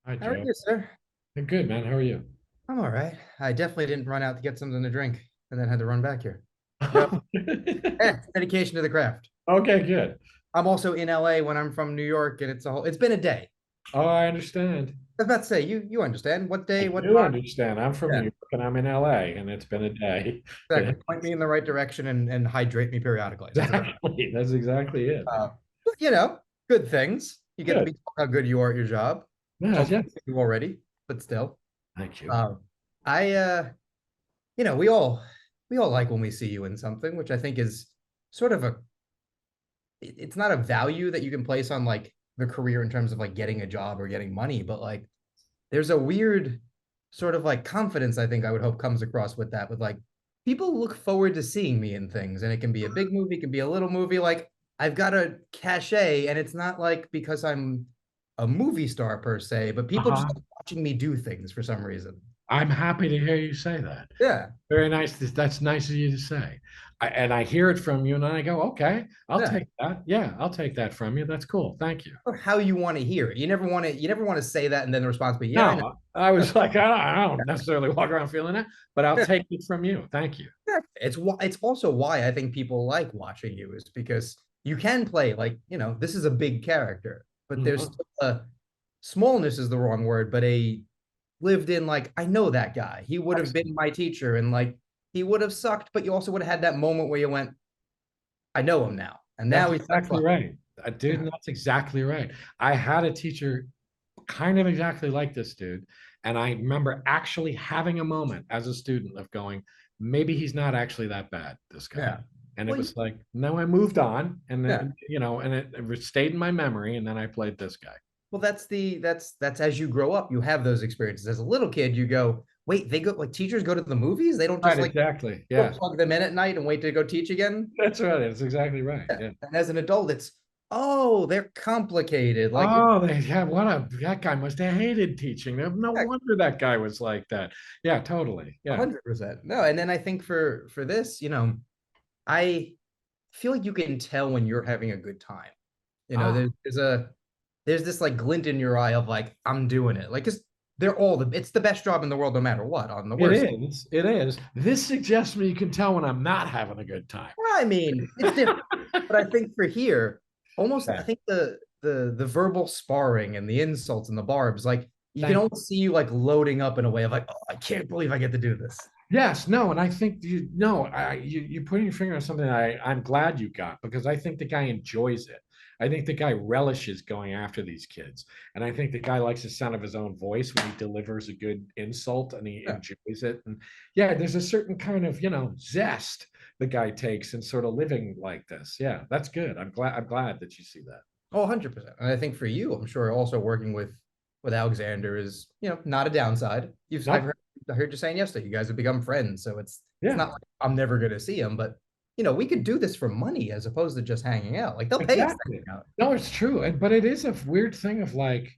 Hi, How are Joe. you, sir? I'm good, man. How are you? I'm all right. I definitely didn't run out to get something to drink and then had to run back here. You know, dedication to the craft. Okay, good. I'm also in LA when I'm from New York, and it's been a day. Oh, I understand. I was about to say, you understand what I day, what do time? understand. I'm from New Yeah, York and I'm in LA, and it's been a day. exactly. Point me in the right direction and hydrate me periodically. That's about Exactly. That's exactly it. but good things. You get to Good. be told how good you are at your job. Yes, Hopefully yes. you already, but still. Thank you. Um, I we all like when we see you in something, which I think is sort of it's not a value that you can place on like the career in terms of like getting a job or getting money, but like there's a weird sort of like confidence I think I would hope comes across with that, with like people look forward to seeing me in things, and it can be a big movie, it can be a little movie. Like I've got a cachet, and it's not like because I'm a movie star per se, but people just Uh-huh. like watching me do things for some reason. I'm happy to hear you say that. Yeah, Very nice. That's nice of you to say. And I hear it from you, and I go, okay, I'll yeah. take that. Yeah, I'll take that from you. That's cool. Thank you. Or how you want to hear it. You never want to say that and then the response be, yeah, I know. No, I was like, I don't necessarily walk around feeling that, but I'll take it from you. Thank you. It's also why I think people like watching you, is because you can play like, this is a big character, but there's Mhm. still a smallness is the wrong word, but a lived in, like, I know that guy. He would have been my teacher, and like he would have sucked, but you also would have had that moment where you went, I know him now. And That's now he's like, exactly right. Dude, yeah. that's exactly right. I had a teacher kind of exactly like this dude. And I remember actually having a moment as a student of going, maybe he's not actually that bad, this guy. Yeah. And it Well, was like, no, I moved on. And yeah. then, and it stayed in my memory. And then I played this guy. Well, that's as you grow up, you have those experiences. As a little kid, you go, wait, they go, like, teachers go to the movies? They don't just Right, like exactly. go Yeah. plug them in at night and wait to go teach again? That's right. That's exactly right. Yeah. Yeah. And as an adult, it's, oh, they're complicated. Like, Oh, that guy must have hated teaching. No yeah, wonder that guy was like that. Yeah, totally. Yeah. 100%. No, and then I think for this, I feel like you can tell when you're having a good time. Ah, There's this like glint in your eye of like, I'm doing it. Like, because it's the best job in the world, no matter what. On the it worst, is. It is. This suggests me you can tell when I'm not having a good time. I mean, it's different. But I think for here, almost, I Yeah. think the verbal sparring and the insults and the barbs, like you can Thank almost see you like loading up in a way of like, oh, I can't believe I get to do this. Yes, no, and I think you putting your finger on something I'm glad you got because I think the guy enjoys it. I think the guy relishes going after these kids. And I think the guy likes the sound of his own voice when he delivers a good insult and he Yeah. enjoys it. And yeah, there's a certain kind of, zest the guy takes in sort of living like this. Yeah, that's good. I'm glad that you see that. Oh, 100%. And I think for you, I'm sure also working with Alexander is, not a downside. I've No, heard you saying yesterday, you guys have become friends. So it's yeah, not like I'm never gonna see him, but we could do this for money as opposed to just hanging out. Like they'll pay us to exactly. hang out. No, it's true. But it is a weird thing of like,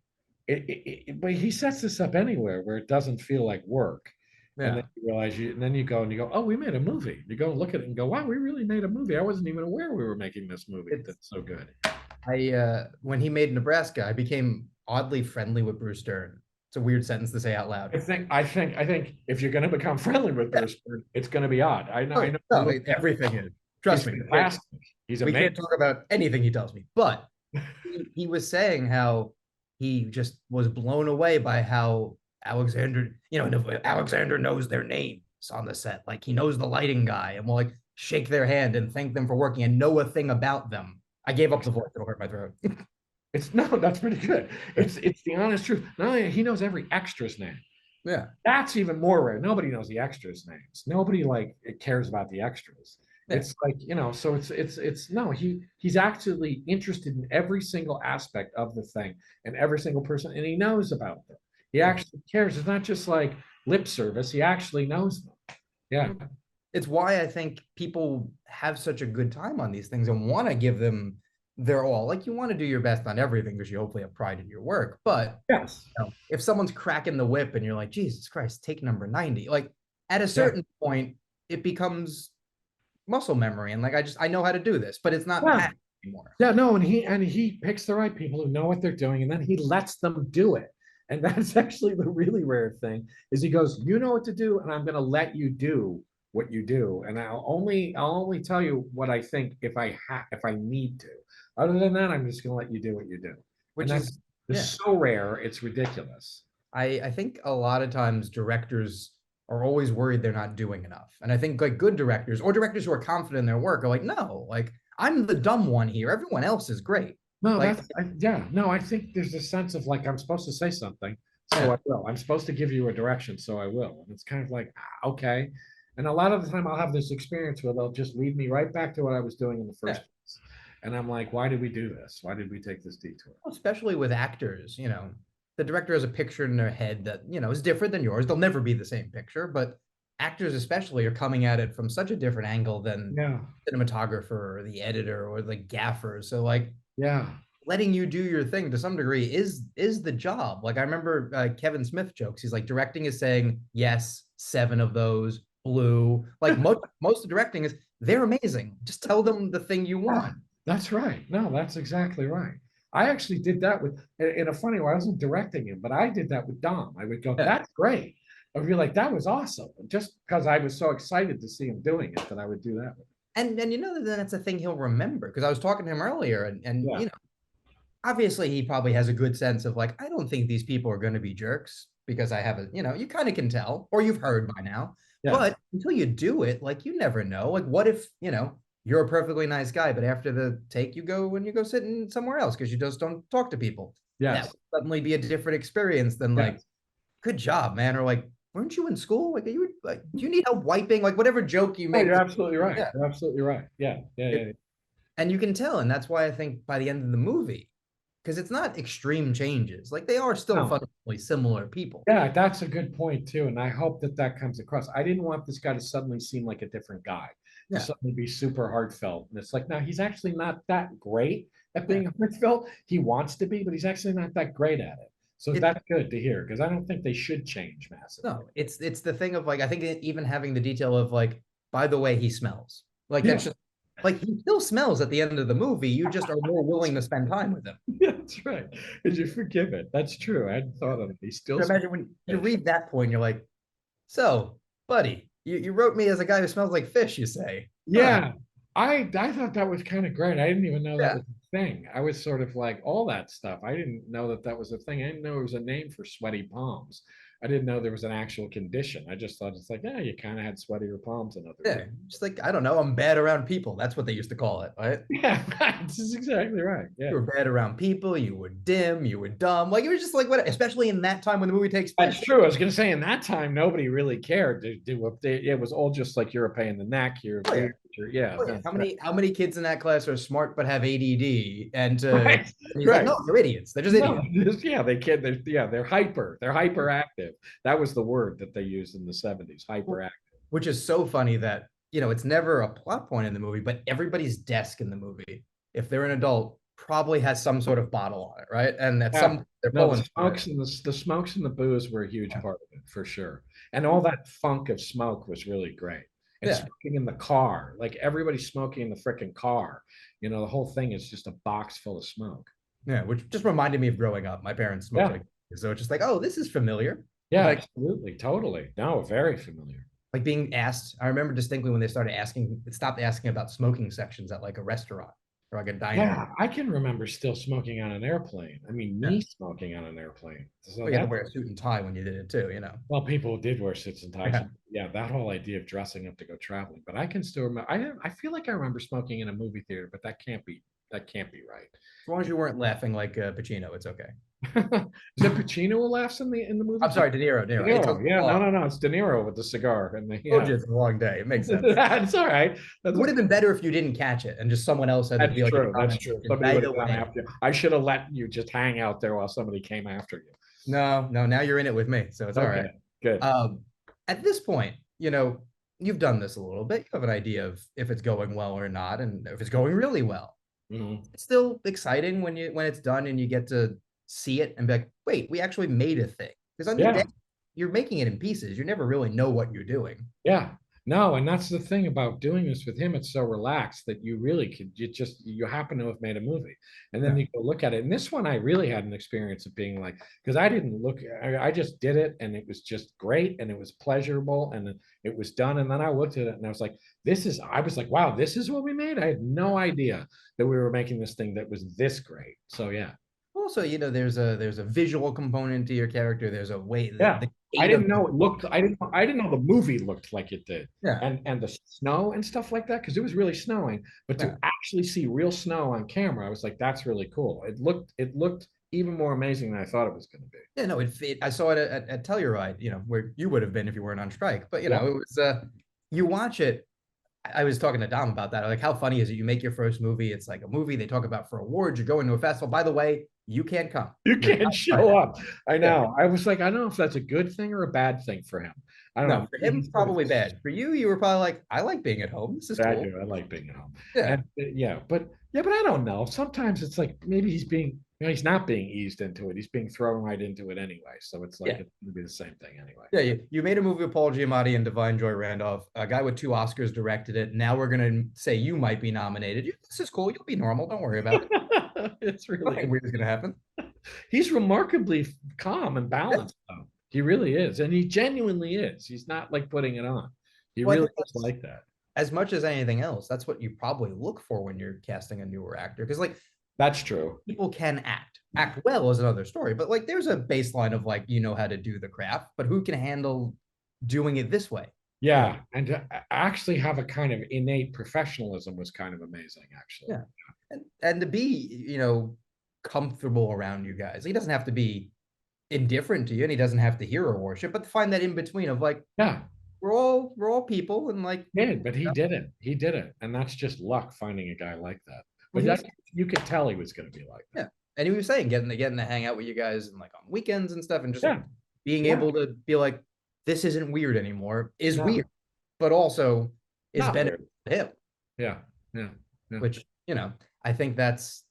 but he sets this up anywhere where it doesn't feel like work. And then Yeah. you realize and then you go and you go, oh, we made a movie. You go and look at it and go, wow, we really made a movie. I wasn't even aware we were making this movie. It's That's so good. when he made Nebraska, I became oddly friendly with Bruce Dern. It's a weird sentence to say out loud. I think if you're going to become friendly with Yeah. Bruce, it's going to be odd. I Oh, know a no, little bit. everything is. He's Trust me. fantastic. He's We amazing. can't talk about anything he tells me, but he was saying how he just was blown away by how Alexander, Alexander knows their names on the set. Like he knows the lighting guy and will like shake their hand and thank them for working and know a thing about them. I gave up the voice. It'll hurt my throat. It's no, that's pretty good. It's the honest truth. Not only he knows every extra's name. Yeah. That's even more rare. Nobody knows the extras' names. Nobody like cares about the extras. Yeah. It's like, so it's no, he's actually interested in every single aspect of the thing and every single person, and he knows about them. He Yeah. actually cares. It's not just like lip service. He actually knows them. Yeah. It's why I think people have such a good time on these things and want to give them their all. Like you want to do your best on everything because you hopefully have pride in your work. But Yes. if someone's cracking the whip and you're like, Jesus Christ, take number 90, like at a Yeah. certain point, it becomes muscle memory. And like, I know how to do this, but it's not Yeah. passion anymore. Yeah, no, and he picks the right people who know what they're doing, and then he lets them do it. And that's actually the really rare thing is he goes, you know what to do, and I'm going to let you do what you do, and I'll only tell you what I think if I need to. Other than that, I'm just going to let you do what you do, and which is, that's yeah. so rare. It's ridiculous. I think a lot of times directors are always worried they're not doing enough. And I think like good directors or directors who are confident in their work are like, no, like I'm the dumb one here. Everyone else is great. No, Like, yeah, no, I think there's a sense of like I'm supposed to say something, so yeah, I will. I'm supposed to give you a direction, so I will. And it's kind of like, okay. And a lot of the time I'll have this experience where they'll just lead me right back to what I was doing in the yeah. first place. And I'm like, why did we do this? Why did we take this detour? Especially with actors, the director has a picture in their head that, is different than yours. They'll never be the same picture, but actors especially are coming at it from such a different angle than Yeah, cinematographer or the editor or the gaffer. So like yeah, letting you do your thing to some degree is the job. Like I remember Kevin Smith jokes. He's like directing is saying yes, 7 of those blue. Like most of directing is they're amazing. Just tell them the thing you yeah. want. That's right. No, that's exactly right. I actually did that with in a funny way. I wasn't directing him, but I did that with Dom. I would go, Yeah. "That's great." I'd be like, "That was awesome," just because I was so excited to see him doing it that I would do that with him. And that that's a thing he'll remember because I was talking to him earlier and Yeah, obviously he probably has a good sense of like I don't think these people are going to be jerks because I have a you kind of can tell or you've heard by now. yes, But until you do it, like you never know. Like what if, you're a perfectly nice guy, but after the take you go sit in somewhere else because you just don't talk to people. That yes, would suddenly be a different experience than like, yes. good job, man. Or like, weren't you in school? Like, are you like, do you need help wiping? Like whatever joke you Oh, make you're to absolutely right. yeah. You're absolutely right. Yeah, yeah, yeah, It, and you can tell, and that's why I think by the end of the movie, because it's not extreme changes. Like they are still no, fundamentally similar people. yeah. That's a good point too, and I hope that that comes across. I didn't want this guy to suddenly seem like a different guy, to Yeah. suddenly be super heartfelt. And it's like, no, he's actually not that great at Yeah. being heartfelt. He wants to be, but he's actually not that great at it. So It that's good to hear because I don't think they should change massively. no, it's the thing of like I think even having the detail of like, by the way, he smells. Like that's Yeah, just like he still smells at the end of the movie. You just are more willing to spend time with him. that's right. Because you forgive it. That's true. I hadn't thought of it. He still But smells imagine when you fish. read that point, you're like, so, buddy, you wrote me as a guy who smells like fish, you say. All right. Yeah, I thought that was kind of great. I didn't even know that Yeah. was a thing. I was sort of like all that stuff. I didn't know that that was a thing. I didn't know it was a name for sweaty palms. I didn't know there was an actual condition. I just thought it's like, yeah, you kind of had sweatier palms than other Yeah. people. Just like, I don't know, I'm bad around people. That's what they used to call it, right? Yeah, this is exactly right. You Yeah, were bad around people, you were dim, you were dumb. Like it was just like what, especially in that time when the movie takes that's place. true. I was gonna say in that time nobody really cared. It was all just like you're a pain in the neck. You're Oh yeah. weird. Yeah, Oh, yeah. that's How many kids in that class are smart but have ADD? right. And he's like, Right. no, they're idiots. They're just No, idiots. yeah, they can. They're hyper. They're hyperactive. That was the word that they used in the 70s. Hyperactive. Which is so funny that, it's never a plot point in the movie, but everybody's desk in the movie, if they're an adult, probably has some sort of bottle on it, right? And at Yeah. some they're No, the pulling from it. smokes and the smokes and the booze were a huge Yeah. part of it for sure. And all that funk of smoke was really great. And Yeah. smoking in the car, like everybody's smoking in the freaking car. The whole thing is just a box full of smoke. Yeah. Which just reminded me of growing up. My parents smoked Yeah. like, so it's just like, oh, this is familiar. Yeah, Like, absolutely. Totally. No, very familiar. like being asked, I remember distinctly when they stopped asking about smoking sections at like a restaurant or like a diner. Yeah, I can remember still smoking on an airplane. I mean, Yeah. me smoking on an airplane. So Well, you had to that wear a suit and tie when you did it too. well, people did wear suits and ties. Yeah. Yeah, that whole idea of dressing up to go traveling. But I can still remember. I feel like I remember smoking in a movie theater, but that can't be right. As long as you weren't laughing like Pacino, it's okay. Is it Pacino who laughs in the movie I'm theater? sorry, De Niro. De De Niro. It took Niro. Yeah, a no, long. no, no. It's De Niro with the cigar and the Told yeah. you it's a long day. It makes sense. That's all right. It That's would have okay. been better if you didn't catch it and just someone else had to That's be like a true. That's comment true. section. Somebody By would the have gone way, after you. I should have let you just hang out there while somebody came after you. no, no, now you're in it with me, so it's all right. Okay, good. At this point, you've done this a little bit. You have an idea of if it's going well or not, and if it's going really well. Mhm. It's still exciting when it's done and you get to see it and be like, wait, we actually made a thing. Because on your day, Yeah, you're making it in pieces. You never really know what you're doing. yeah. No, and that's the thing about doing this with him. It's so relaxed that you really could, you happen to have made a movie. And then Yeah. you go look at it. And this one, I really had an experience of being like, because I didn't look, I just did it and it was just great and it was pleasurable and it was done. And then I looked at it and I was like, I was like, wow, this is what we made. I had no idea that we were making this thing that was this great. So yeah. Also, there's a visual component to your character. There's a way Yeah. the I gait of didn't know it walk. looked, I didn't know the movie looked like it did. Yeah, And the snow and stuff like that, because it was really snowing. But yeah, to actually see real snow on camera, I was like, that's really cool. It looked even more amazing than I thought it was going to be. yeah. No, I saw it at Telluride, where you would have been if you weren't on strike. But Yeah. it was you watch it. I was talking to Dom about that. Like, how funny is it? You make your first movie. It's like a movie they talk about for awards. You're going to a festival. By the way, you can't come. You You're can't not invited. show up. I Yeah. know. I was like, I don't know if that's a good thing or a bad thing for him. I don't No, know. for him, He's probably bad. For you, you were probably like, I like being at home. This is I cool. do. I like being at home. Yeah. And but I don't know. Sometimes it's like maybe he's not being eased into it. He's being thrown right into it anyway. So it's like Yeah. it's gonna be the same thing anyway. Yeah, you made a movie with Paul Giamatti and Divine Joy Randolph. A guy with 2 Oscars directed it. Now we're gonna say you might be nominated. This is cool. You'll be normal. Don't worry about it. It's really Nothing weird is gonna happen. he's remarkably calm and Yeah. balanced though. He really is. And he genuinely is. He's not like putting it on. He Well, I really think is that's like that. as much as anything else. That's what you probably look for when you're casting a newer actor. Because like That's true. people can act. Act well is another story. But like there's a baseline of like how to do the craft, but who can handle doing it this way? You know? Yeah. And to actually have a kind of innate professionalism was kind of amazing, actually. Yeah. And to be, comfortable around you guys. He doesn't have to be indifferent to you and he doesn't have to hero worship, but to find that in between of like Yeah. we're all people and like Did, but he didn't. He didn't. And that's just luck finding a guy like that. well, But he was that you could tell he was going to be like that. yeah. And he was saying getting to hang out with you guys and like on weekends and stuff and just Yeah. being Yeah. able to be like, this isn't weird anymore is No, weird, but also is not beneficial weird. to him, Yeah. Yeah. Yeah. which, I think that's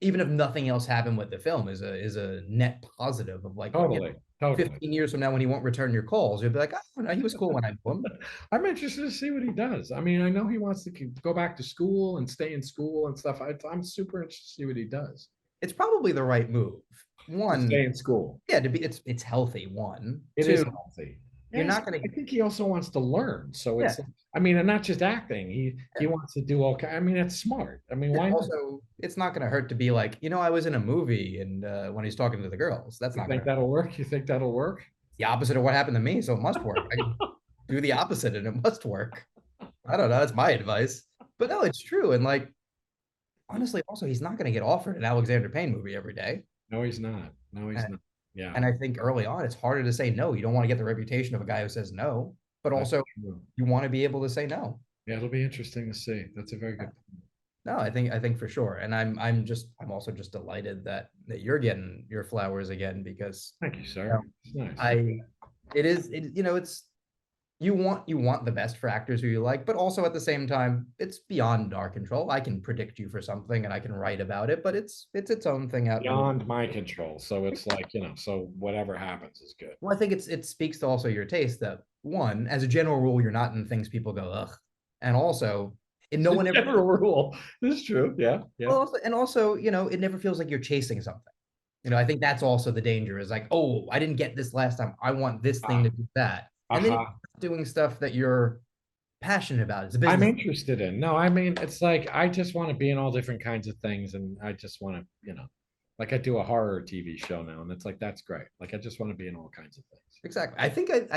even if nothing else happened with the film is a net positive of like, Totally. Totally. 15 years from now when he won't return your calls, you'll be like, oh, no, he was cool when I knew him. I'm interested to see what he does. I mean, I know he wants to go back to school and stay in school and stuff. I'm super interested to see what he does. It's probably the right move. To stay One, in school. yeah, to be it's healthy. One, It is two, healthy. you're Yes, not gonna I think he also wants to learn. So yeah. it's, I mean, and not just acting. He Yeah. wants to do all kind. I mean, it's smart. I mean, why not? Also, it's not gonna hurt to be like, I was in a movie and when he's talking to the girls, that's You not gonna think hurt. that'll work? You think that'll work? The opposite of what happened to me, so it must work. I can do the opposite and it must work. I don't know. That's my advice. But no, it's true. And like honestly, also he's not gonna get offered an Alexander Payne movie every day. No, he's not. No, he's And, not. Yeah, and I think early on it's harder to say no. You don't want to get the reputation of a guy who says no, but that's also true. you want to be able to say no. Yeah, it'll be interesting to see. That's a very good point. No, I think for sure. And I'm also just delighted that you're getting your flowers again because Thank you, you know, sir. It's nice. I it's you want the best for actors who you like, but also at the same time, it's beyond our control. I can predict you for something and I can write about it, but it's its own thing out in the world. Beyond my control. So it's like, so whatever happens is good. Well, I think it speaks to also your taste that one, as a general rule, you're not in things people go, ugh. And also, and no one ever General rule. This is true. Yeah. Yeah. well, also, it never feels like you're chasing something. I think that's also the danger is like, oh, I didn't get this last time. I want this thing to do that. And then Uh-huh. you're doing stuff that you're passionate about. It's a I'm business. interested in. No, I mean, it's like I just want to be in all different kinds of things, and I just want to, like I do a horror TV show now, and it's like that's great. Like I just want to be in all kinds of things. Exactly. I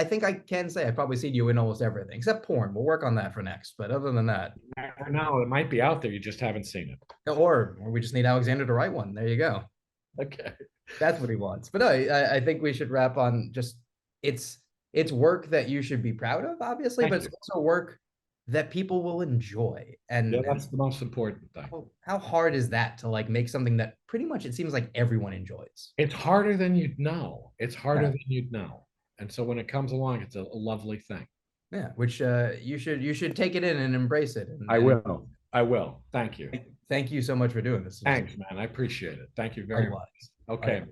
think I can say I probably seen you in almost everything except porn. We'll work on that for next. But other than that, Never know. It might be out there. You just haven't seen it. or we just need Alexander to write one. There you go. Okay. That's what he wants. But no, I think we should wrap on just it's work that you should be proud of, obviously, Thank but it's you. also work that people will enjoy. Yeah, And that's the most important thing. how hard is that to like make something that pretty much it seems like everyone enjoys? It's harder than you'd know. It's harder Yeah. than you'd know. And so when it comes along, it's a lovely thing. Yeah, which you should take it in and embrace it. I will. I will. Thank you. Thank you so much for doing this. Thanks, man. I appreciate it. Thank you very much. Likewise. Okay. All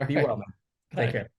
right. Be All right. well, man. Take Thanks. care.